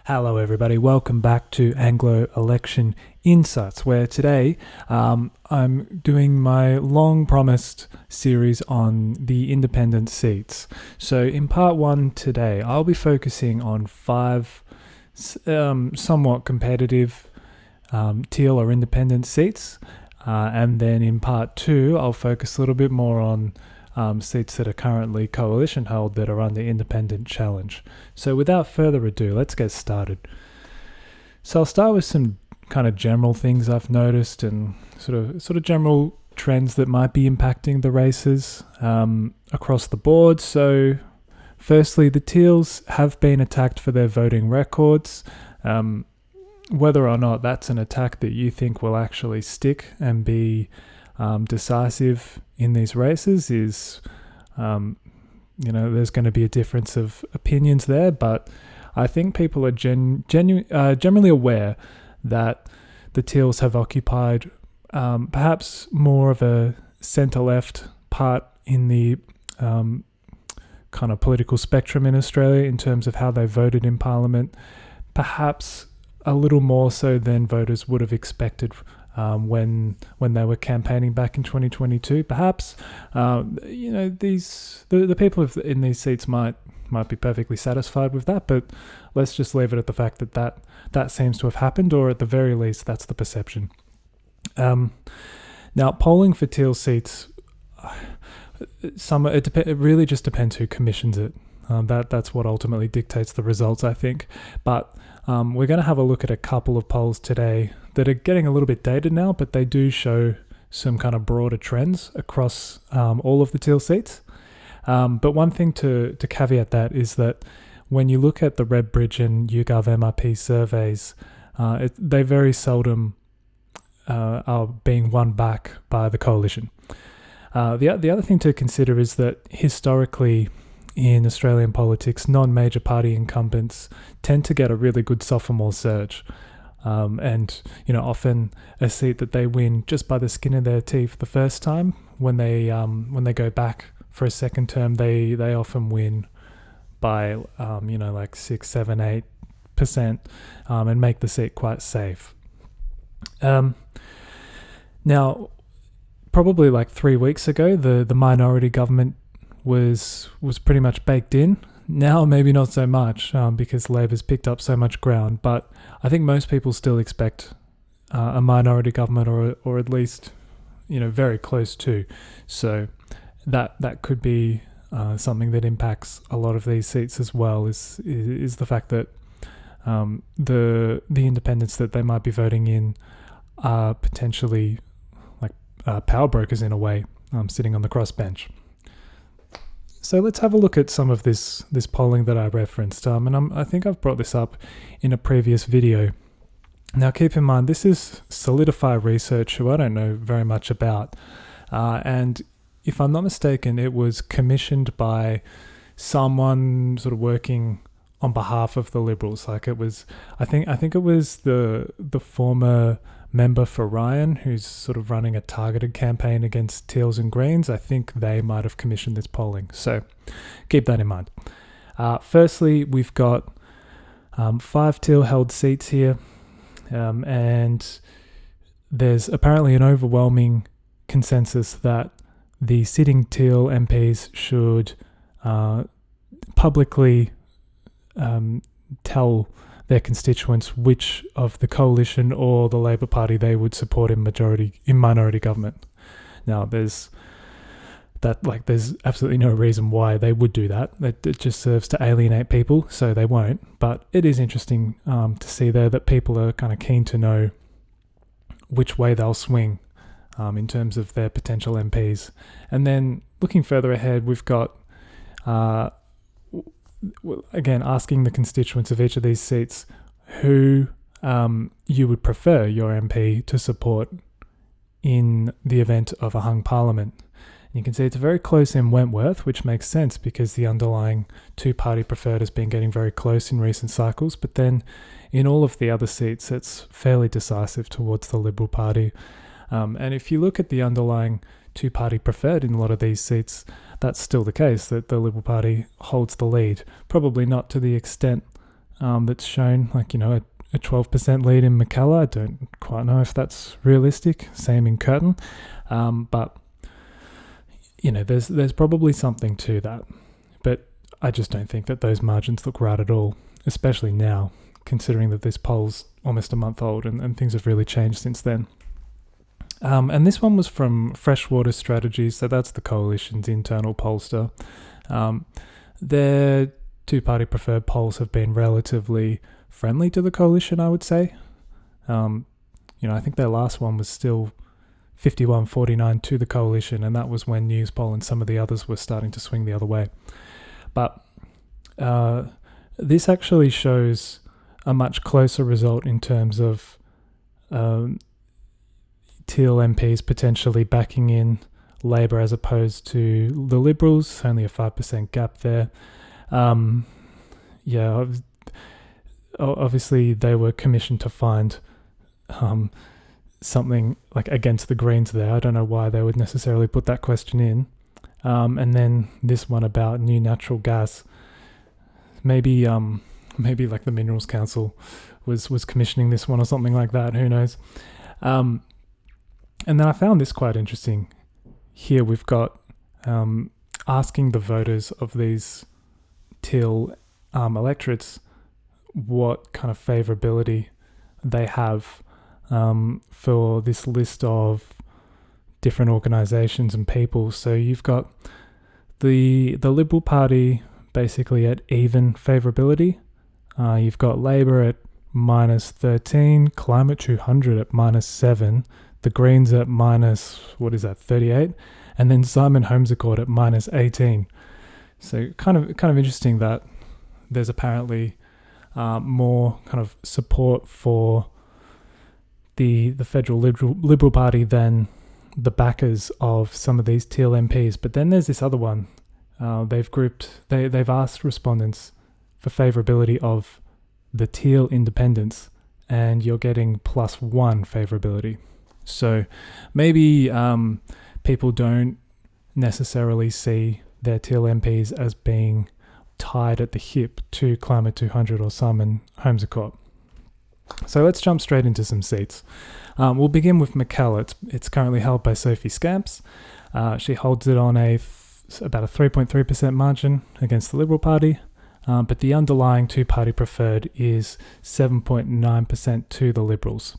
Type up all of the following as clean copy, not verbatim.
Hello, everybody. Welcome back to Anglo Election Insights, where today I'm doing my long promised series on the independent seats. So, in part one today, I'll be focusing on five somewhat competitive teal or independent seats. And then in part two, I'll focus a little bit more on seats that are currently coalition held that are under independent challenge. So without further ado, let's get started. So I'll start with some kind of general things I've noticed and sort of general trends that might be impacting the races across the board. So firstly, the Teals have been attacked for their voting records. Whether or not that's an attack that you think will actually stick and be decisive in these races is, there's going to be a difference of opinions there, but I think people are generally aware that the Teals have occupied perhaps more of a centre-left part in the kind of political spectrum in Australia in terms of how they voted in Parliament, perhaps a little more so than voters would have expected when they were campaigning back in 2022. Perhaps the people in these seats might be perfectly satisfied with that, but let's just leave it at the fact that seems to have happened, or at the very least that's the perception. Now, polling for teal seats, it really just depends who commissions it. That's what ultimately dictates the results, I think. But we're going to have a look at a couple of polls today that are getting a little bit dated now, but they do show some kind of broader trends across all of the teal seats. But one thing to caveat that is that when you look at the Redbridge and YouGov MRP surveys, they very seldom are being won back by the coalition. The other thing to consider is that historically, in Australian politics, non-major party incumbents tend to get a really good sophomore surge. And often a seat that they win just by the skin of their teeth the first time, when they go back for a second term, they often win by like 6, 7, 8%, and make the seat quite safe. Now, probably like 3 weeks ago, the minority government was pretty much baked in. Now maybe not so much, because Labor's picked up so much ground, but I think most people still expect a minority government, or at least very close to. So that could be something that impacts a lot of these seats as well, is the fact that the independents that they might be voting in are potentially like power brokers in a way, sitting on the crossbench. So let's have a look at some of this polling that I referenced, and I think I've brought this up in a previous video. Now, keep in mind, this is Solidify Research, who I don't know very much about, and if I'm not mistaken, it was commissioned by someone sort of working on behalf of the Liberals. Like it was, I think it was the former member for Ryan, who's sort of running a targeted campaign against Teals and Greens. I think they might have commissioned this polling, so keep that in mind. Firstly, we've got 5 teal-held seats here, and there's apparently an overwhelming consensus that the sitting teal MPs should publicly tell their constituents which of the coalition or the Labor Party they would support in minority government. Now, there's absolutely no reason why they would do that. It just serves to alienate people, so they won't. But it is interesting to see there that people are kind of keen to know which way they'll swing in terms of their potential MPs. And then looking further ahead, we've got again, asking the constituents of each of these seats who you would prefer your MP to support in the event of a hung parliament. And you can see it's very close in Wentworth, which makes sense because the underlying two-party preferred has been getting very close in recent cycles. But then in all of the other seats, it's fairly decisive towards the Liberal Party. And if you look at the underlying two-party preferred in a lot of these seats, that's still the case, that the Liberal Party holds the lead. Probably not to the extent that's shown a 12% lead in Mackellar. I don't quite know if that's realistic. Same in Curtin. But there's probably something to that. But I just don't think that those margins look right at all, especially now, considering that this poll's almost a month old and things have really changed since then. And this one was from Freshwater Strategies, so that's the coalition's internal pollster. Their two-party preferred polls have been relatively friendly to the coalition, I would say. I think their last one was still 51-49 to the coalition, and that was when Newspoll and some of the others were starting to swing the other way. But this actually shows a much closer result in terms of Teal MPs potentially backing in Labor as opposed to the Liberals. Only a 5% gap there. Obviously they were commissioned to find something like against the Greens there. I don't know why they would necessarily put that question in. And then this one about new natural gas. Maybe like the Minerals Council was commissioning this one or something like that. Who knows? And then I found this quite interesting. Here we've got asking the voters of these Teal electorates what kind of favourability they have for this list of different organisations and people. So you've got the Liberal Party basically at even favourability. You've got Labor at -13, Climate 200 at -7, the Greens at -38, and then Simon Holmes-A-Court at -18. So kind of interesting that there's apparently more kind of support for the federal Liberal Party than the backers of some of these Teal MPs. But then there's this other one. They've asked respondents for favourability of the Teal independents, and you're getting +1 favourability. So maybe people don't necessarily see their Teal MPs as being tied at the hip to Climate 200 or Simon Holmes-A-Court. So let's jump straight into some seats. We'll begin with Mackellar. It's currently held by Sophie Scamps. She holds it on about a 3.3% margin against the Liberal Party, but the underlying two-party preferred is 7.9% to the Liberals.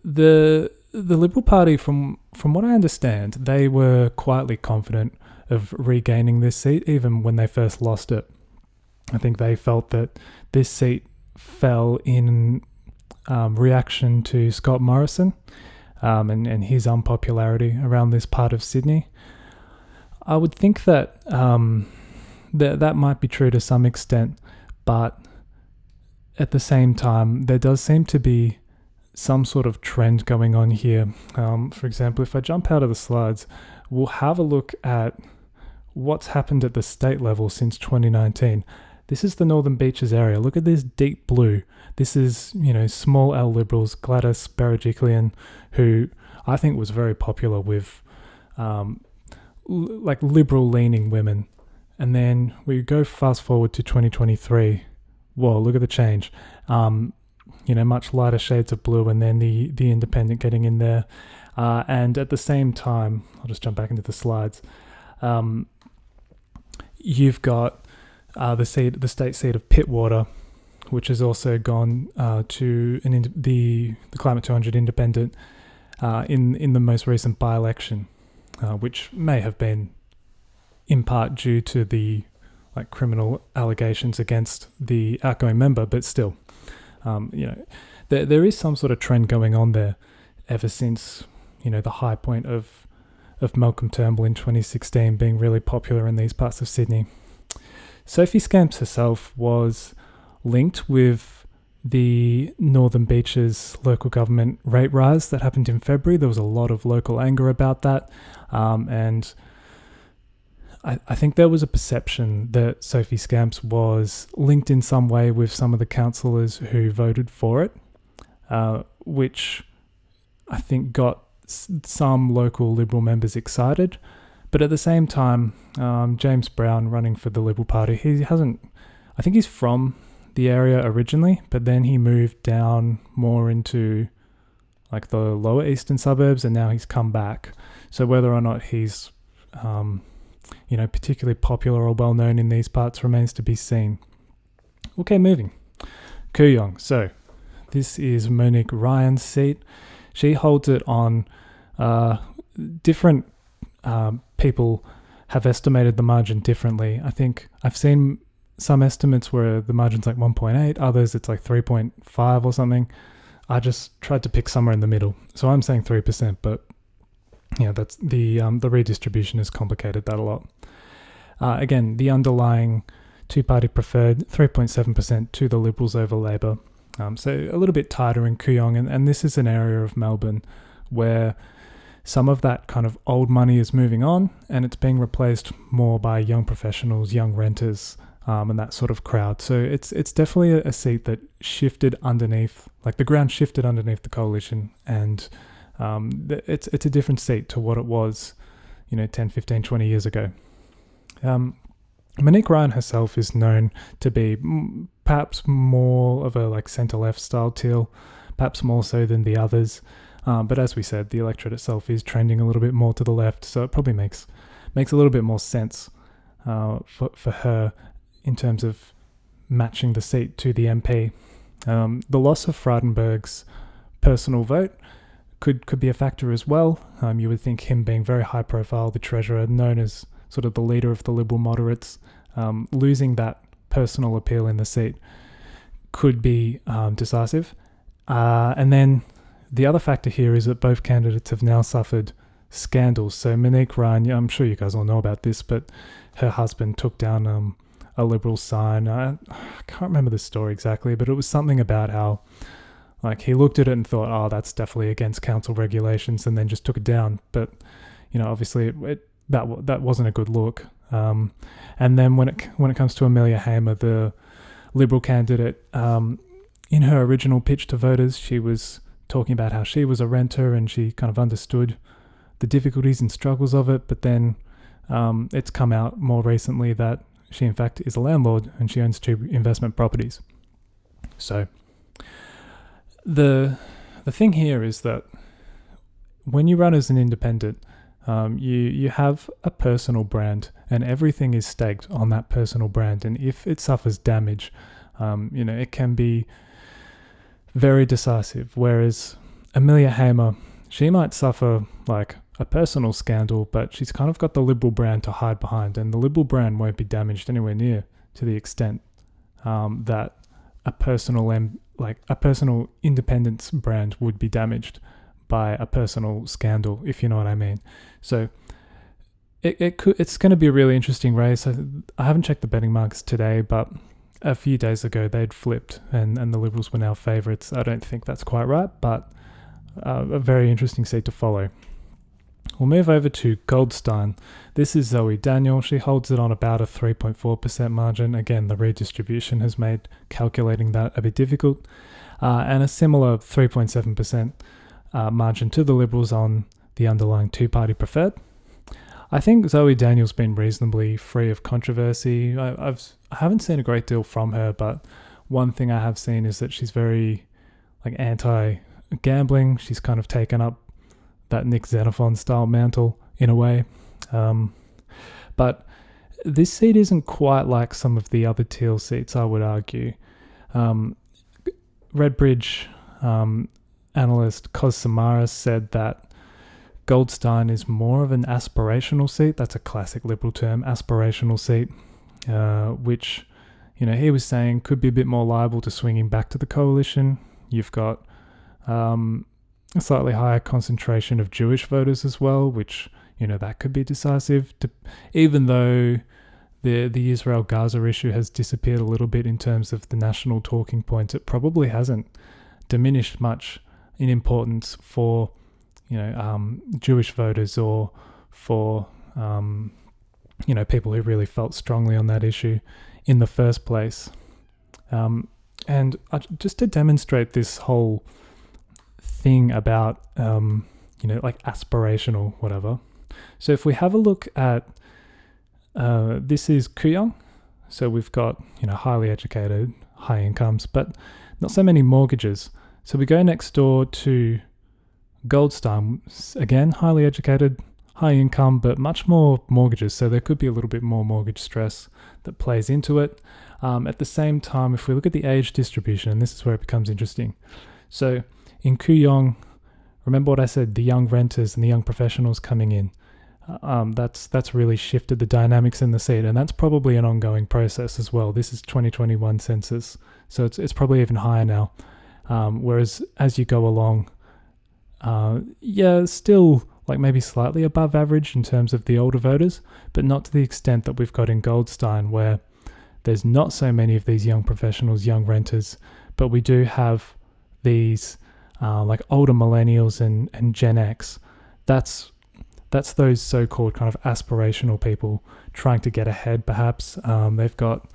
The Liberal Party, from what I understand, they were quietly confident of regaining this seat even when they first lost it. I think they felt that this seat fell in reaction to Scott Morrison and his unpopularity around this part of Sydney. I would think that that might be true to some extent, but at the same time, there does seem to be some sort of trend going on here. For example, if I jump out of the slides, we'll have a look at what's happened at the state level since 2019. This is the Northern Beaches area. Look at this deep blue. This is, small L Liberals, Gladys Berejiklian, who I think was very popular with liberal-leaning women. And then we go fast forward to 2023. Whoa, look at the change. Much lighter shades of blue, and then the independent getting in there. And at the same time, I'll just jump back into the slides. You've got the state seat of Pittwater, which has also gone to the Climate 200 independent in the most recent by-election, which may have been in part due to the criminal allegations against the outgoing member, but still, there is some sort of trend going on there ever since the high point of Malcolm Turnbull in 2016 being really popular in these parts of Sydney. Sophie Scamps herself was linked with the Northern Beaches local government rate rise that happened in February. There was a lot of local anger about that, and I think there was a perception that Sophie Scamps was linked in some way with some of the councillors who voted for it, which I think got some local Liberal members excited. But at the same time, James Brown, running for the Liberal Party, I think he's from the area originally, but then he moved down more into like the lower eastern suburbs, and now he's come back. So whether or not he's particularly popular or well known in these parts remains to be seen. Okay, moving. Kooyong. So this is Monique Ryan's seat. She holds it on different people have estimated the margin differently. I think I've seen some estimates where the margin's like 1.8, others it's like 3.5 or something. I just tried to pick somewhere in the middle. So I'm saying 3%, but that's the redistribution has complicated that a lot. Again, the underlying two-party preferred 3.7% to the Liberals over Labor. So a little bit tighter in Kooyong, and this is an area of Melbourne where some of that kind of old money is moving on, and it's being replaced more by young professionals, young renters, and that sort of crowd. So it's definitely a seat that shifted underneath, like the ground shifted underneath the coalition, and it's a different seat to what it was, 10, 15, 20 years ago. Monique Ryan herself is known to be perhaps more of a like centre-left style teal, perhaps more so than the others. But as we said, the electorate itself is trending a little bit more to the left, so it probably makes a little bit more sense for her in terms of matching the seat to the MP. The loss of Frydenberg's personal vote could be a factor as well. You would think him being very high profile, the treasurer, known as sort of the leader of the Liberal moderates, losing that personal appeal in the seat could be decisive. And then the other factor here is that both candidates have now suffered scandals. So Monique Ryan, I'm sure you guys all know about this, but her husband took down a Liberal sign. I can't remember the story exactly, but it was something about how like he looked at it and thought, oh, that's definitely against council regulations, and then just took it down. But obviously that wasn't a good look. And then when it comes to Amelia Hamer, the Liberal candidate, in her original pitch to voters, she was talking about how she was a renter and she kind of understood the difficulties and struggles of it. But then it's come out more recently that she in fact is a landlord and she owns 2 investment properties. So the thing here is that when you run as an independent, you have a personal brand, and everything is staked on that personal brand. And if it suffers damage, it can be very decisive. Whereas Amelia Hamer, she might suffer like a personal scandal, but she's kind of got the Liberal brand to hide behind, and the Liberal brand won't be damaged anywhere near to the extent that a personal independence brand would be damaged by a personal scandal, if you know what I mean. So it's going to be a really interesting race. I haven't checked the betting markets today, but a few days ago they'd flipped and the Liberals were now favourites. I don't think that's quite right, but a very interesting seat to follow. We'll move over to Goldstein. This is Zoe Daniel. She holds it on about a 3.4% margin. Again, the redistribution has made calculating that a bit difficult. And a similar 3.7% margin to the Liberals on the underlying two-party preferred. I think Zoe Daniel's been reasonably free of controversy. I haven't seen a great deal from her, but one thing I have seen is that she's very anti-gambling. She's kind of taken up that Nick Xenophon style mantle in a way. But this seat isn't quite like some of the other teal seats, I would argue. Redbridge analyst Kos Samaras said that Goldstein is more of an aspirational seat. That's a classic Liberal term, aspirational seat, which, he was saying could be a bit more liable to swinging back to the coalition. You've got a slightly higher concentration of Jewish voters as well, which, that could be decisive. Even though the Israel-Gaza issue has disappeared a little bit in terms of the national talking points, it probably hasn't diminished much in importance for, Jewish voters or for, people who really felt strongly on that issue in the first place. And just to demonstrate this whole thing about, aspirational, whatever. So if we have a look at, this is Kooyong. So we've got, highly educated, high incomes, but not so many mortgages. So we go next door to Goldstein, again, highly educated, high income, but much more mortgages. So there could be a little bit more mortgage stress that plays into it. At the same time, if we look at the age distribution, and this is where it becomes interesting. So in Kooyong, remember what I said, the young renters and the young professionals coming in. That's really shifted the dynamics in the seat, and that's probably an ongoing process as well. This is 2021 census, so it's probably even higher now. Whereas as you go along, still like maybe slightly above average in terms of the older voters, but not to the extent that we've got in Goldstein, where there's not so many of these young professionals, young renters, but we do have these like older millennials and Gen X. That's those so-called kind of aspirational people trying to get ahead, perhaps. They've got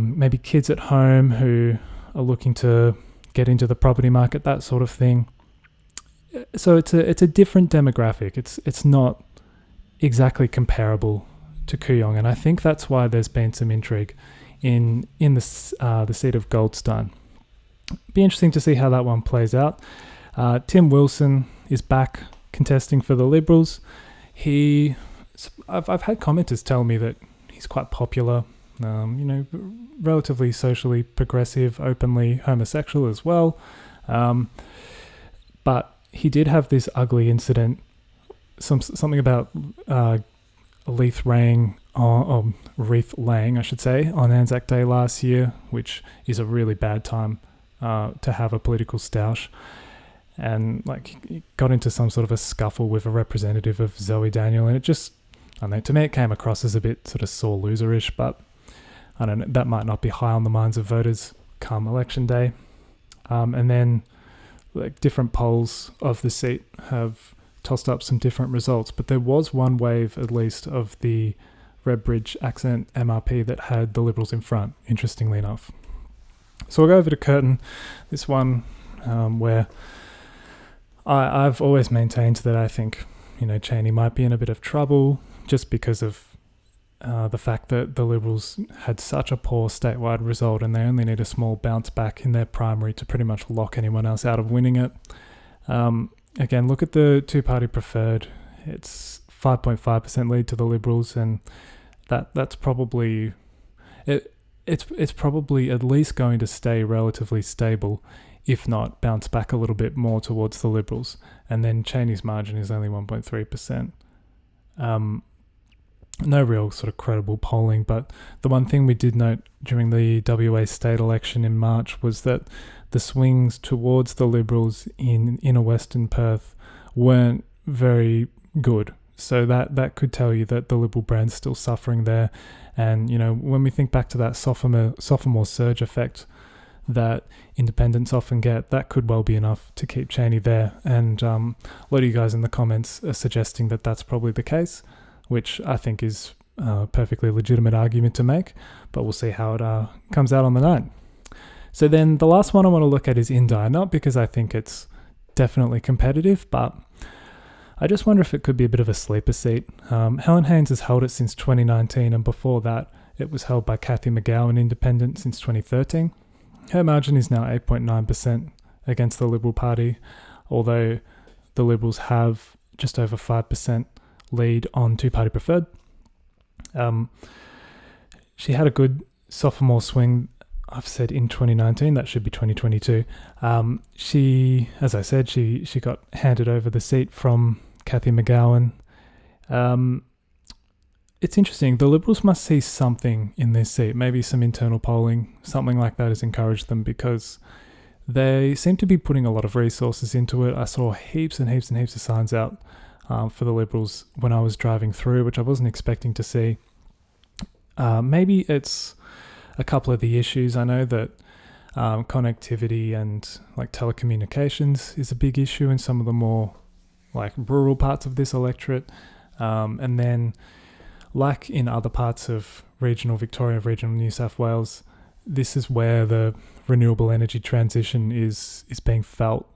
maybe kids at home who are looking to get into the property market, that sort of thing. So it's a different demographic. It's not exactly comparable to Kooyong, and I think that's why there's been some intrigue in the seat of Goldstein. Be interesting to see how that one plays out. Tim Wilson is back contesting for the Liberals. I've had commenters tell me that he's quite popular, relatively socially progressive, openly homosexual as well. But he did have this ugly incident, something about wreath laying, I should say, on Anzac Day last year, which is a really bad time to have a political stoush. And he got into some sort of a scuffle with a representative of Zoe Daniel, and it just, to me it came across as a bit sort of sore loserish, but I don't know, that might not be high on the minds of voters come election day. And then different polls of the seat have tossed up some different results, but there was one wave at least of the Redbridge accent MRP that had the Liberals in front, interestingly enough. So we'll go over to Curtin, this one where I've always maintained that I think, Cheney might be in a bit of trouble just because of the fact that the Liberals had such a poor statewide result and they only need a small bounce back in their primary to pretty much lock anyone else out of winning it. Again, look at the two-party preferred. It's 5.5% lead to the Liberals, and that's probably it's probably at least going to stay relatively stable, if not bounce back a little bit more towards the Liberals. And then Cheney's margin is only 1.3%. No real sort of credible polling, but the one thing we did note during the WA state election in March was that the swings towards the Liberals in inner Western Perth weren't very good. So that could tell you that the Liberal brand's still suffering there. And, when we think back to that sophomore surge effect that independents often get, that could well be enough to keep Cheney there. And a lot of you guys in the comments are suggesting that that's probably the case, which I think is a perfectly legitimate argument to make, but we'll see how it comes out on the night. So then the last one I want to look at is Indi, not because I think it's definitely competitive, but I just wonder if it could be a bit of a sleeper seat. Helen Haynes has held it since 2019, and before that it was held by Cathy McGowan Independent since 2013. Her margin is now 8.9% against the Liberal Party, although the Liberals have just over 5% lead on two-party preferred. She had a good sophomore swing, I've said in 2019, that should be 2022. She, as I said, she got handed over the seat from Cathy McGowan. It's interesting, the Liberals must see something in this seat, maybe some internal polling, something like that has encouraged them, because they seem to be putting a lot of resources into it. I saw heaps and heaps and heaps of signs out for the Liberals when I was driving through, which I wasn't expecting to see. Maybe it's a couple of the issues. I know that connectivity and telecommunications is a big issue in some of the more rural parts of this electorate. And then in other parts of regional Victoria, regional New South Wales, this is where the renewable energy transition is being felt.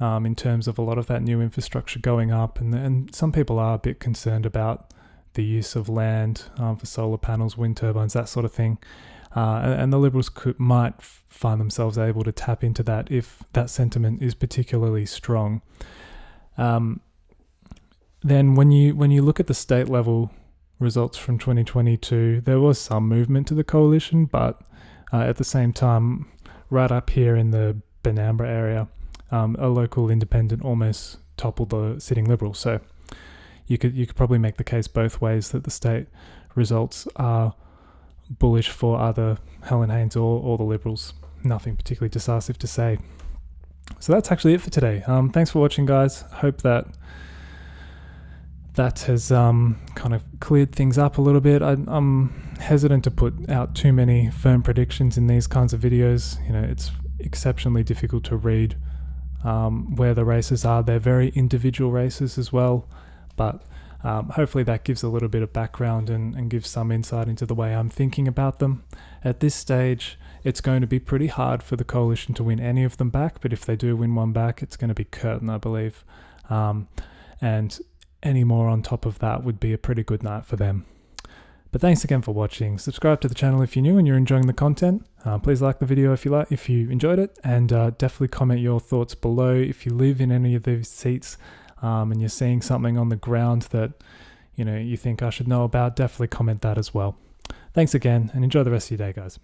In terms of a lot of that new infrastructure going up, and some people are a bit concerned about the use of land for solar panels, wind turbines, that sort of thing. And the Liberals might find themselves able to tap into that if that sentiment is particularly strong. Then when you look at the state level results from 2022, there was some movement to the coalition, but at the same time, right up here in the Benambra area, a local independent almost toppled the sitting Liberal. So you could probably make the case both ways that the state results are bullish for either Helen Haynes or the Liberals. Nothing particularly decisive to say. So that's actually it for today. Thanks for watching, guys. Hope that has kind of cleared things up a little bit. I'm hesitant to put out too many firm predictions in these kinds of videos. It's exceptionally difficult to read where the races are. They're very individual races as well, but hopefully that gives a little bit of background and gives some insight into the way I'm thinking about them. At this stage, it's going to be pretty hard for the coalition to win any of them back, but if they do win one back, it's going to be Curtin, I believe. And any more on top of that would be a pretty good night for them. But thanks again for watching. Subscribe to the channel if you're new and you're enjoying the content. Please like the video if you enjoyed it, and definitely comment your thoughts below. If you live in any of these seats and you're seeing something on the ground that you think I should know about, definitely comment that as well. Thanks again, and enjoy the rest of your day, guys.